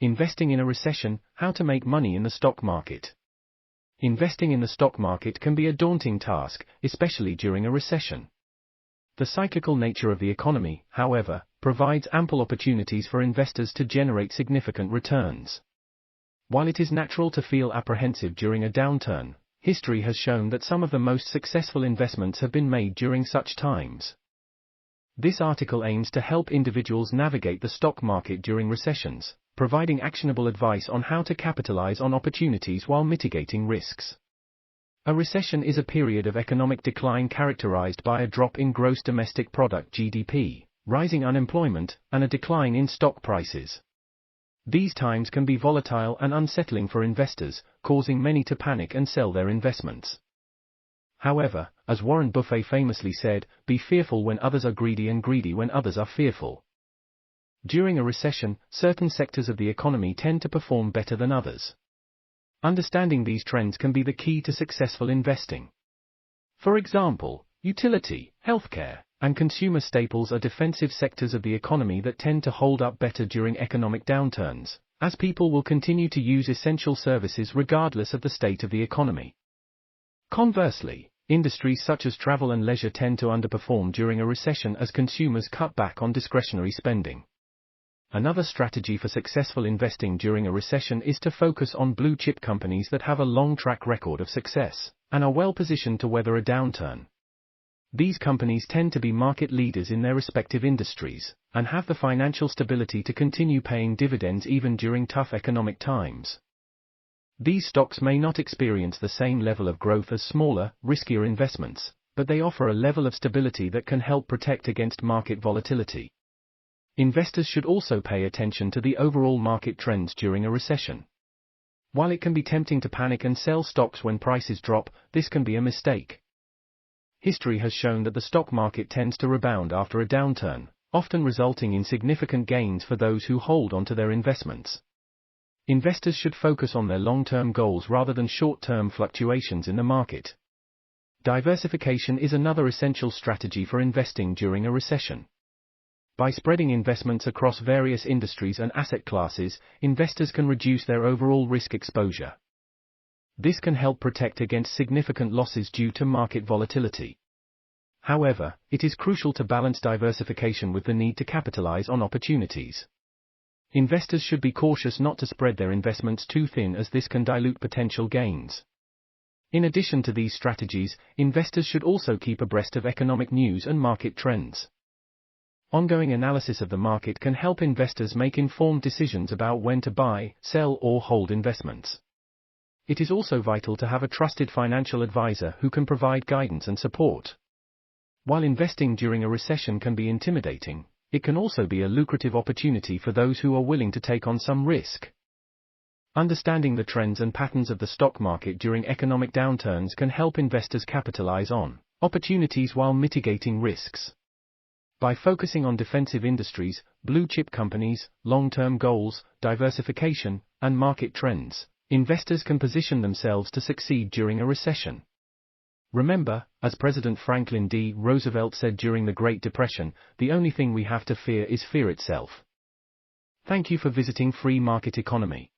Investing in a recession, how to make money in the stock market. Investing in the stock market can be a daunting task, especially during a recession. The cyclical nature of the economy, however, provides ample opportunities for investors to generate significant returns. While it is natural to feel apprehensive during a downturn, history has shown that some of the most successful investments have been made during such times. This article aims to help individuals navigate the stock market during recessions, providing actionable advice on how to capitalize on opportunities while mitigating risks. A recession is a period of economic decline characterized by a drop in gross domestic product (GDP), rising unemployment, and a decline in stock prices. These times can be volatile and unsettling for investors, causing many to panic and sell their investments. However, as Warren Buffett famously said, "Be fearful when others are greedy and greedy when others are fearful." During a recession, certain sectors of the economy tend to perform better than others. Understanding these trends can be the key to successful investing. For example, utility, healthcare, and consumer staples are defensive sectors of the economy that tend to hold up better during economic downturns, as people will continue to use essential services regardless of the state of the economy. Conversely, industries such as travel and leisure tend to underperform during a recession as consumers cut back on discretionary spending. Another strategy for successful investing during a recession is to focus on blue-chip companies that have a long track record of success and are well positioned to weather a downturn. These companies tend to be market leaders in their respective industries, and have the financial stability to continue paying dividends even during tough economic times. These stocks may not experience the same level of growth as smaller, riskier investments, but they offer a level of stability that can help protect against market volatility. Investors should also pay attention to the overall market trends during a recession. While it can be tempting to panic and sell stocks when prices drop, this can be a mistake. History has shown that the stock market tends to rebound after a downturn, often resulting in significant gains for those who hold onto their investments. Investors should focus on their long-term goals rather than short-term fluctuations in the market. Diversification is another essential strategy for investing during a recession. By spreading investments across various industries and asset classes, investors can reduce their overall risk exposure. This can help protect against significant losses due to market volatility. However, it is crucial to balance diversification with the need to capitalize on opportunities. Investors should be cautious not to spread their investments too thin, as this can dilute potential gains. In addition to these strategies, investors should also keep abreast of economic news and market trends. Ongoing analysis of the market can help investors make informed decisions about when to buy, sell, or hold investments. It is also vital to have a trusted financial advisor who can provide guidance and support. While investing during a recession can be intimidating, it can also be a lucrative opportunity for those who are willing to take on some risk. Understanding the trends and patterns of the stock market during economic downturns can help investors capitalize on opportunities while mitigating risks. By focusing on defensive industries, blue-chip companies, long-term goals, diversification, and market trends, investors can position themselves to succeed during a recession. Remember, as President Franklin D. Roosevelt said during the Great Depression, the only thing we have to fear is fear itself. Thank you for visiting Free Market Economy.